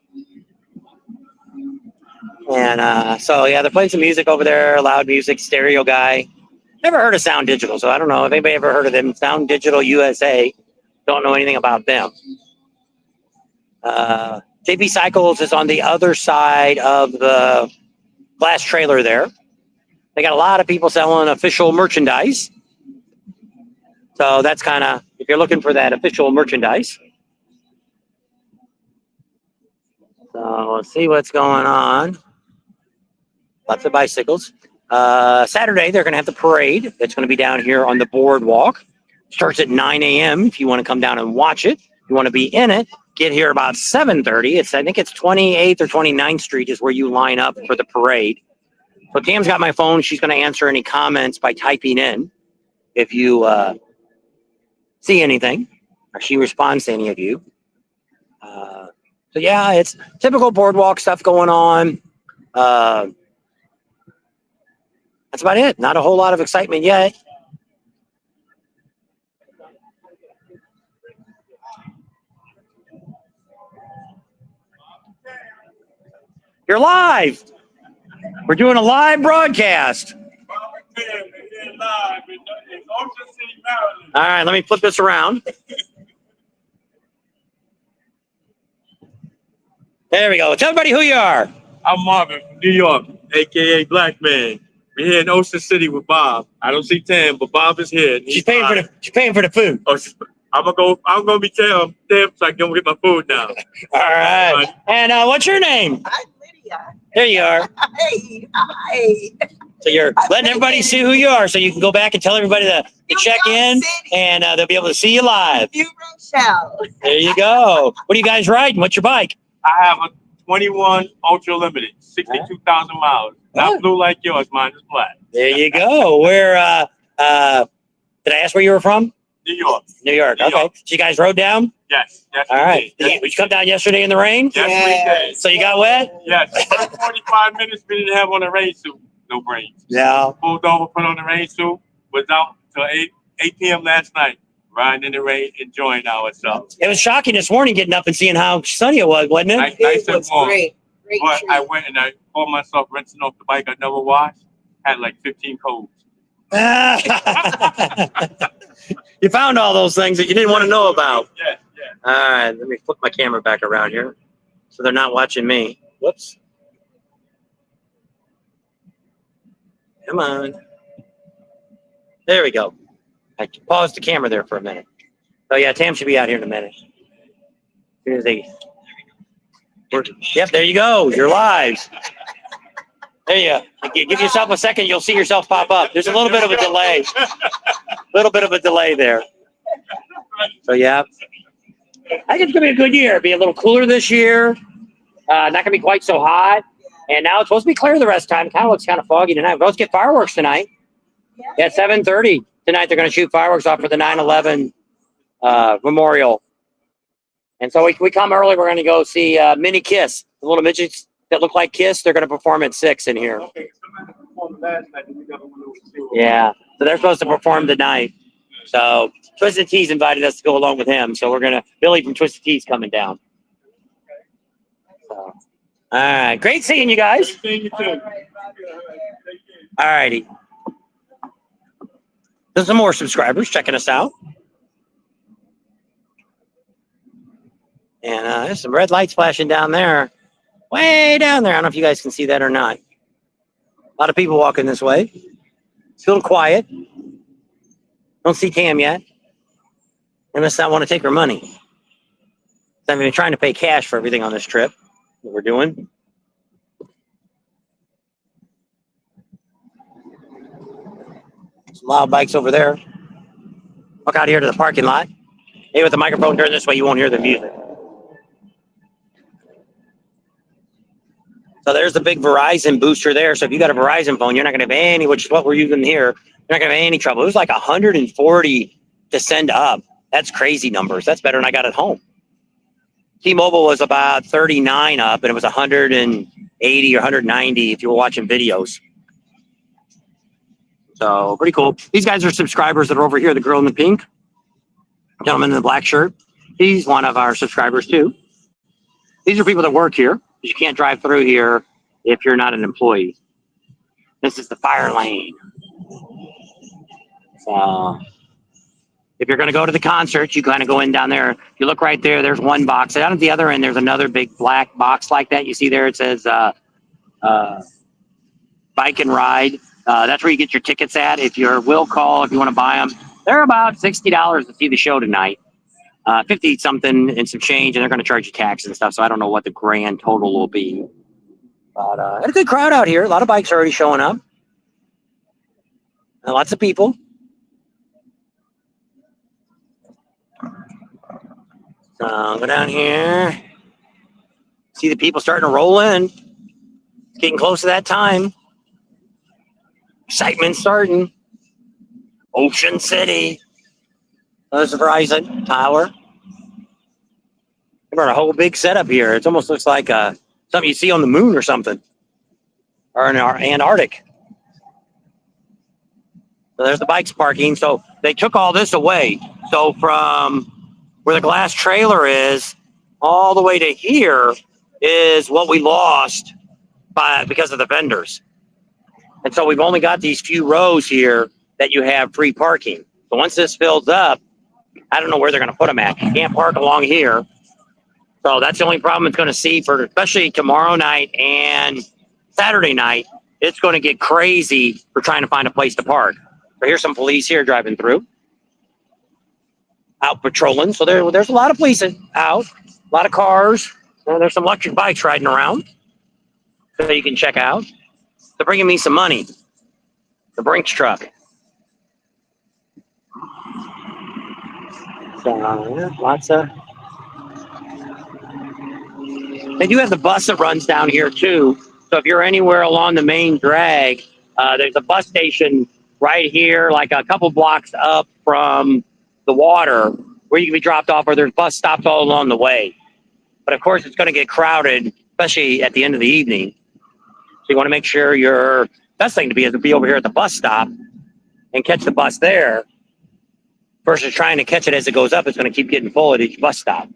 Speaker 1: And so, yeah, they're playing some music over there, loud music, stereo guy. Never heard of Sound Digital, so I don't know if anybody ever heard of them. Sound Digital USA. Don't know anything about them. JP Cycles is on the other side of the glass trailer there. They got a lot of people selling official merchandise. So that's kind of, if you're looking for that official merchandise. So let's see what's going on. Lots of bicycles. Saturday, they're going to have the parade. It's going to be down here on the boardwalk. Starts at 9 a.m. if you want to come down and watch it. If you want to be in it, get here about 7:30. I think it's 28th or 29th Street is where you line up for the parade. So Tam's got my phone. She's going to answer any comments by typing in if you see anything, or she responds to any of you. So yeah, it's typical boardwalk stuff going on. That's about it. Not a whole lot of excitement yet. You're live. We're doing a live broadcast. All right, let me flip this around. There we go. Tell everybody who you are.
Speaker 3: I'm Marvin from New York, aka Black Man. We're here in Ocean City with Bob. I don't see Tam, but Bob is here.
Speaker 1: She's paying for the food.
Speaker 3: Oh, I'm gonna be Tam so I can go get my food now.
Speaker 1: All right. And what's your name?
Speaker 4: I'm Lydia.
Speaker 1: There you are.
Speaker 4: Hi.
Speaker 1: So you're letting everybody see who you are, so you can go back and tell everybody to check in, and they'll be able to see you live.
Speaker 4: New Rochelle.
Speaker 1: There you go. What are you guys riding? What's your bike?
Speaker 3: I have a 21 Ultra Limited, 62,000 miles. Not blue like yours, mine is black.
Speaker 1: There you go. Where did I ask where you were from?
Speaker 3: New York.
Speaker 1: New York. Okay. So you guys rode down?
Speaker 3: Yes.
Speaker 1: All right. Did you come down yesterday in the rain?
Speaker 3: Yes, we did.
Speaker 1: So you got wet?
Speaker 3: Yes. The first 45 minutes we didn't have on a rain suit. No brains.
Speaker 1: Yeah.
Speaker 3: Pulled over, put on the rain suit, was out till 8 p.m. last night, riding in the rain, enjoying ourselves.
Speaker 1: It was shocking this morning getting up and seeing how sunny it was, wasn't it?
Speaker 3: Nice and warm.
Speaker 4: Great
Speaker 3: But
Speaker 4: treat.
Speaker 3: I went and I caught myself rinsing off the bike I never washed. Had like 15 codes.
Speaker 1: You found all those things that you didn't want to know about.
Speaker 3: Yeah.
Speaker 1: All right, let me flip my camera back around here so they're not watching me. Whoops. Come on. There we go. I paused the camera there for a minute. Oh yeah, Tam should be out here in a minute. Here's yep, there you go. You're live. There you go. Give yourself a second. You'll see yourself pop up. There's a little bit of a delay. There. So yeah, I think it's gonna be a good year. It'll be a little cooler this year. Not gonna be quite so hot. And now it's supposed to be clear the rest of the time. Kind of looks kind of foggy tonight. We're supposed to get fireworks tonight. Yeah, at 7:30 tonight. They're gonna shoot fireworks off for the 9/11 memorial. And so we come early. We're gonna go see Mini Kiss, the little midgets that look like Kiss. They're gonna perform at 6 in here.
Speaker 3: Okay, somebody performed last night. And we got one over too.
Speaker 1: Yeah, so they're supposed to perform tonight. So Twisted Tea's invited us to go along with him. So we're gonna Billy from Twisted Tea's coming down. So, all right, great seeing you guys.
Speaker 3: Thank you too.
Speaker 1: All righty. There's some more subscribers checking us out. And there's some red lights flashing down there. Way down there. I don't know if you guys can see that or not. A lot of people walking this way. It's a little quiet. Don't see Tam yet. They must not want to take her money. I've been trying to pay cash for everything on this trip that we're doing. Some loud bikes over there. Walk out here to the parking lot. Maybe with the microphone turned this way, you won't hear the music. So there's the big Verizon booster there. So if you got a Verizon phone, you're not going to have any, which is what we're using here. You're not going to have any trouble. It was like 140 to send up. That's crazy numbers. That's better than I got at home. T-Mobile was about 39 up, and it was 180 or 190 if you were watching videos. So pretty cool. These guys are subscribers that are over here. The girl in the pink, gentleman in the black shirt. He's one of our subscribers too. These are people that work here. You can't drive through here if you're not an employee. This is the fire lane. So if you're going to go to the concert, you kind of go in down there. If you look right there, there's one box. Down at the other end, there's another big black box like that. You see there, it says Bike and Ride. That's where you get your tickets at. If you're will call, if you want to buy them, they're about $60 to see the show tonight. 50 something and some change, and they're going to charge you tax and stuff. So I don't know what the grand total will be. But a good crowd out here. A lot of bikes are already showing up. And lots of people. So I'll go down here. See the people starting to roll in. It's getting close to that time. Excitement starting. Ocean City. There's the Verizon Tower. We've got a whole big setup here. It almost looks like something you see on the moon or something. Or in our Antarctic. So there's the bikes parking. So they took all this away. So from where the glass trailer is, all the way to here is what we lost because of the vendors. And so we've only got these few rows here that you have free parking. So once this fills up, I don't know where they're going to put them at. You can't park along here. So that's the only problem it's going to see for especially tomorrow night and Saturday night. It's going to get crazy for trying to find a place to park. So here's some police here driving through. Out patrolling. So there's a lot of police out. A lot of cars. There's some electric bikes riding around. So you can check out. They're bringing me some money. The Brinks truck. So lots of... They do have the bus that runs down here too. So if you're anywhere along the main drag, there's a bus station right here, like a couple blocks up from the water, where you can be dropped off, or there's bus stops all along the way. But of course, it's going to get crowded, especially at the end of the evening. So you want to make sure your best thing to be is to be over here at the bus stop and catch the bus there versus trying to catch it as it goes up. It's going to keep getting full at each bus stop.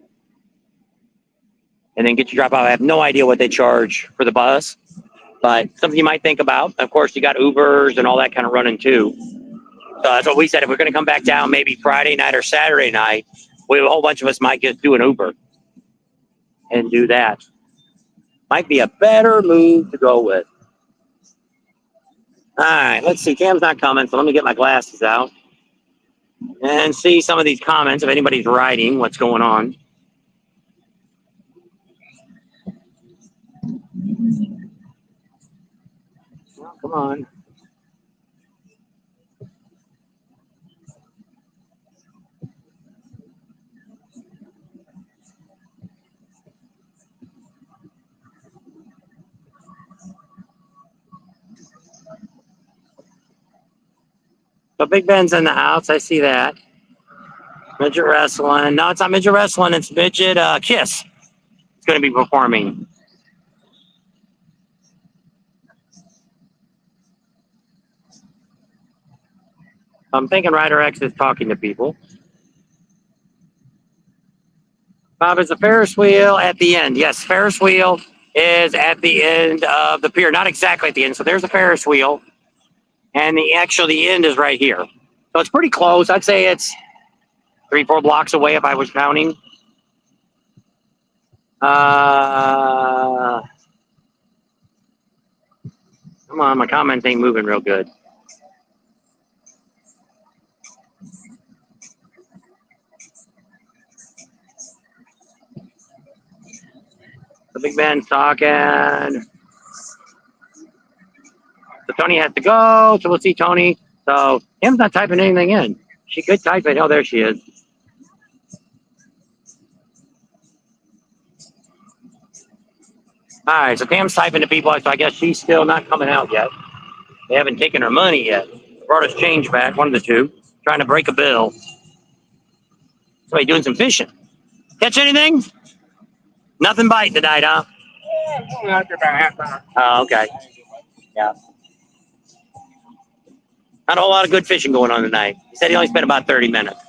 Speaker 1: And then get you drop off. I have no idea what they charge for the bus, but something you might think about. Of course, you got Ubers and all that kind of running too. So that's what we said. If we're going to come back down maybe Friday night or Saturday night, a whole bunch of us might just do an Uber and do that. Might be a better move to go with. All right, let's see. Cam's not coming, so let me get my glasses out and see some of these comments if anybody's writing what's going on. Oh, come on. So Big Ben's in the house. I see that. Midget Wrestling. No, it's not Midget Wrestling. It's Midget Kiss. It's going to be performing. I'm thinking Rider X is talking to people. Bob, is the Ferris wheel at the end? Yes, Ferris wheel is at the end of the pier. Not exactly at the end. So there's the Ferris wheel. And the end is right here. So it's pretty close. I'd say it's 3-4 blocks away if I was counting. Come on, my comments ain't moving real good. The big man's talking. So Tony has to go. So we'll see Tony. So Kim's not typing anything in. She could type it. Oh, there she is. All right, so Pam's typing to people, so I guess she's still not coming out yet. They haven't taken her money yet. Brought us change back, one of the two. Trying to break a bill. Somebody doing some fishing. Catch anything? Nothing biting tonight, huh? Oh, okay. Yeah. Not a whole lot of good fishing going on tonight. He said he only spent about 30 minutes.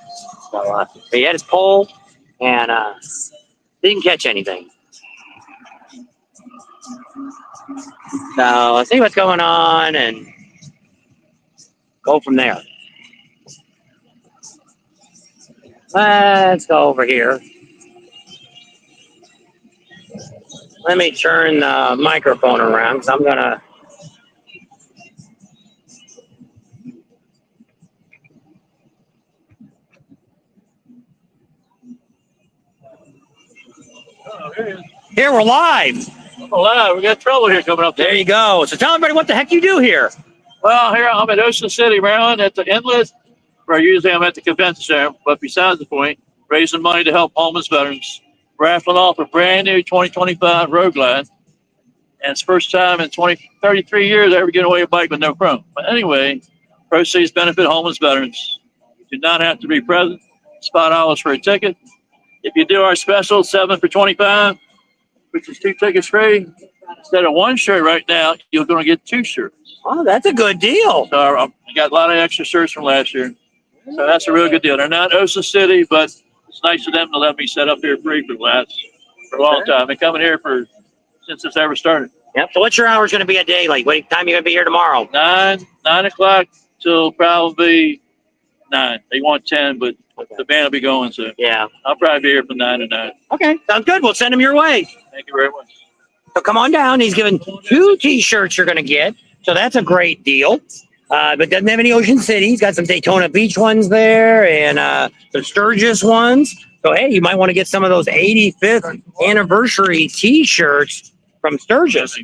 Speaker 1: So he had his pole and didn't catch anything. So let's see what's going on and go from there. Let's go over here. Let me turn the microphone around because I'm going to. Here, we're live.
Speaker 5: Hello, we got trouble here coming up.
Speaker 1: There you go. So tell everybody what the heck you do here.
Speaker 5: Well, here I'm at Ocean City, Maryland, at the inlet, where usually I'm at the convention center. But besides the point, raising money to help homeless veterans, raffling off a brand new 2025 Road Glide. And it's the first time in 33 years I ever get away a bike with no chrome. But anyway, proceeds benefit homeless veterans. You do not have to be present. It's $5 for a ticket. If you do our special 7 for 25, which is 2 tickets free, instead of 1 shirt right now, you're going to get 2 shirts.
Speaker 1: Oh, that's a good deal.
Speaker 5: So I got a lot of extra shirts from last year. So that's a real good deal. They're not Ocean City, but it's nice of them to let me set up here free for a long time. I've been coming here since this ever started.
Speaker 1: Yep. So what's your hours going to be a day? Like what time are you going to be here tomorrow?
Speaker 5: 9 o'clock till probably 9. They want 10, but the band will be going, so
Speaker 1: Yeah.
Speaker 5: I'll probably be here from 9 to 9.
Speaker 1: Okay. Sounds good. We'll send them your way.
Speaker 5: Thank you very much.
Speaker 1: So come on down. He's giving 2 T-shirts you're going to get. So that's a great deal. But doesn't have any Ocean City. He's got some Daytona Beach ones there and some Sturgis ones. So, hey, you might want to get some of those 85th anniversary T-shirts from Sturgis.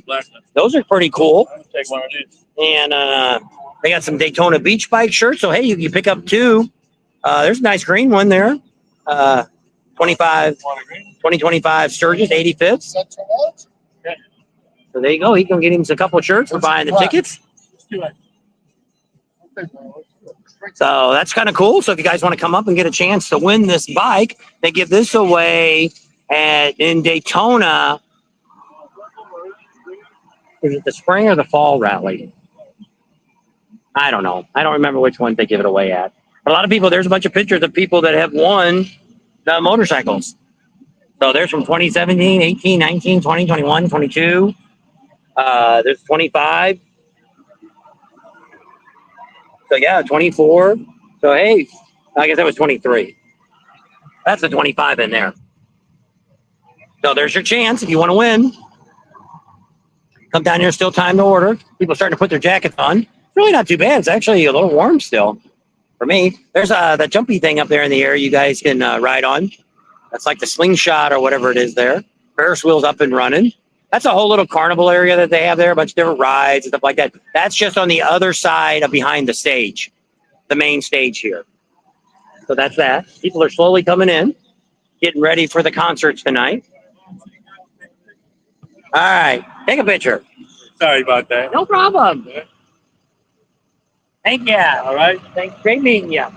Speaker 1: Those are pretty cool.
Speaker 5: Take one of these.
Speaker 1: And they got some Daytona Beach bike shirts. So, hey, you can pick up 2. There's a nice green one there. 2025 Sturgis, 85th. So there you go. He can get him a couple of shirts for buying the tickets. So that's kind of cool. So if you guys want to come up and get a chance to win this bike, they give this away in Daytona. Is it the spring or the fall rally? I don't know. I don't remember which one they give it away at. But a lot of people, there's a bunch of pictures of people that have won the motorcycles. So there's from 2017, 18, 19, 20, 21, 22. There's 25. So yeah, 24. So hey, I guess that was 23. That's the 25 in there. So there's your chance if you want to win. Come down here, still time to order. People are starting to put their jackets on. It's really not too bad. It's actually a little warm still for me. There's that jumpy thing up there in the air you guys can ride on. That's like the slingshot or whatever it is there. Ferris wheel's up and running. That's a whole little carnival area that they have there, a bunch of different rides and stuff like that. That's just on the other side of behind the stage, the main stage here. So that's that. People are slowly coming in, getting ready for the concerts tonight. All right, take a picture.
Speaker 3: Sorry about that.
Speaker 1: No problem. Thank you.
Speaker 3: All right.
Speaker 1: Thanks. Great meeting you.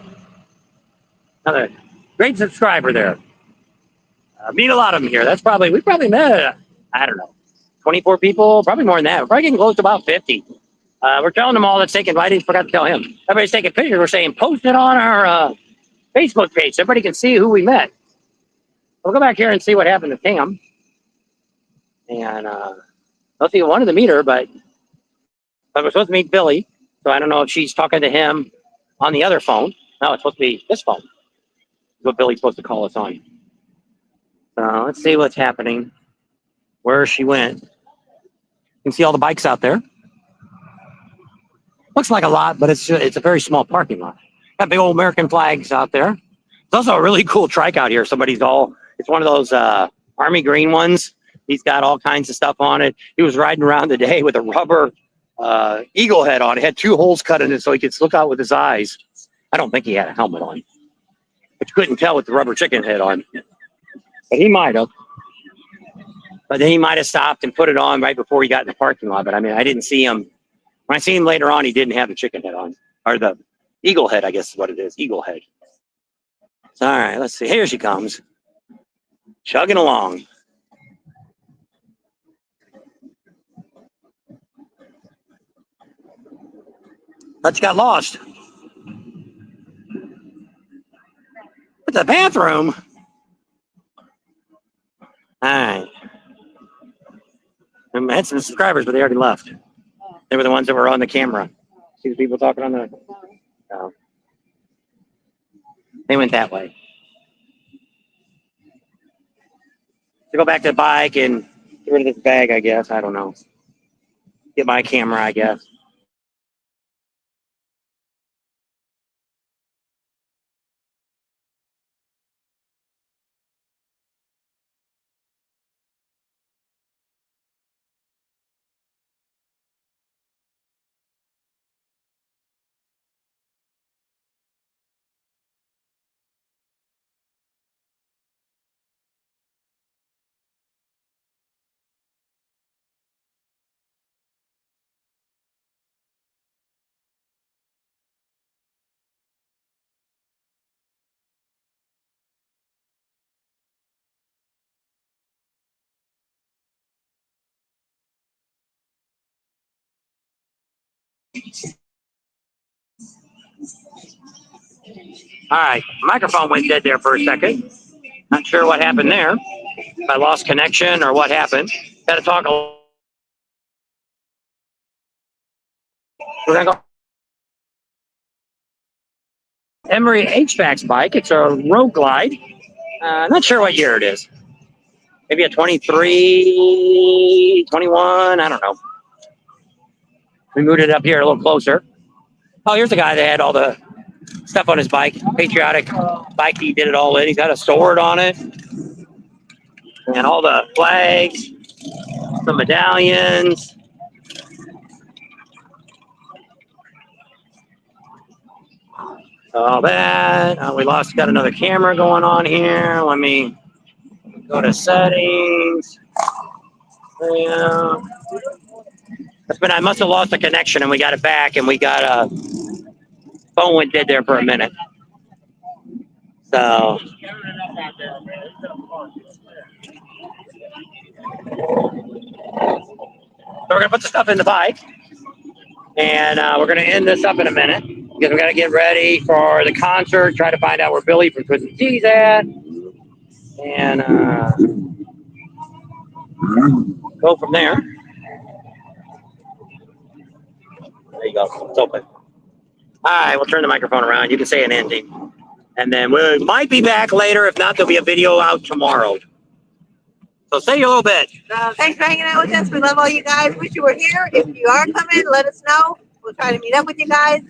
Speaker 1: Another great subscriber there. Meet a lot of them here. We probably met, I don't know, 24 people, probably more than that. We're probably getting close to about 50. We're telling them all that's taking, I didn't forgot to tell him. Everybody's taking pictures. We're saying post it on our Facebook page so everybody can see who we met. We'll go back here and see what happened to Cam. And I don't think I wanted to meet her, but we're supposed to meet Billy. So I don't know if she's talking to him on the other phone. No, it's supposed to be this phone. What Billy's supposed to call us on. So let's see what's happening. where she went. You can see all the bikes out there. Looks like a lot, but it's a very small parking lot. Got big old American flags out there. There's also a really cool trike out here. It's one of those army green ones. He's got all kinds of stuff on it. He was riding around today with a rubber eagle head on. It had 2 holes cut in it so he could look out with his eyes. I don't think he had a helmet on, but you couldn't tell with the rubber chicken head on. But he might have. But then he might have stopped and put it on right before he got in the parking lot. But I mean, I didn't see him. When I see him later on, he didn't have the chicken head on. Or the eagle head, I guess is what it is. Eagle head. So, all right, let's see. Here she comes. Chugging along. But you got lost. At the bathroom. All right. I had some subscribers, but they already left. They were the ones that were on the camera. See the people talking on the... No. They went that way. To go back to the bike and get rid of this bag, I guess. I don't know. Get my camera, I guess. All right, microphone went dead there for a second. Not sure what happened there. If I lost connection or what happened. Got to talk. We're gonna go. Emery HVAC's bike. It's a Road Glide. Not sure what year it is. Maybe a 23, 21. I don't know. We moved it up here a little closer. Oh, here's the guy that had all the stuff on his bike. Patriotic bike. He did it all in. He's got a sword on it. And all the flags. Some medallions. All that. We got another camera going on here. Let me go to settings. Yeah. But I must have lost the connection and we got it back and we got a phone went dead there for a minute. So we're gonna put the stuff in the bike and we're gonna end this up in a minute because we gotta get ready for the concert, try to find out where Billy from Twisted Tea's at, and go from there. There you go. It's open. All right, we'll turn the microphone around. You can say an ending. And then we might be back later. If not, there'll be a video out tomorrow. So say a little bit.
Speaker 2: Thanks for hanging out with us. We love all you guys. Wish you were here. If you are coming, let us know. We'll try to meet up with you guys.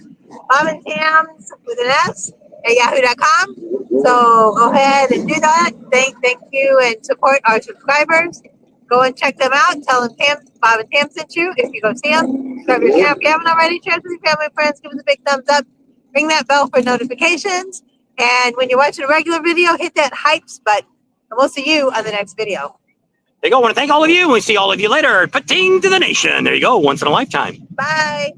Speaker 2: Bob and Tams with an S at yahoo.com. So go ahead and do that. Thank you and support our subscribers. Go and check them out. Tell them Bob and Tam sent you if you go see them. Subscribe to your channel if you haven't already. Share with your family and friends. Give us a big thumbs up. Ring that bell for notifications. And when you're watching a regular video, hit that hypes button. And we'll see you on the next video.
Speaker 1: There you go. I want to thank all of you. We see all of you later. Pating to the nation. There you go. Once in a lifetime.
Speaker 2: Bye.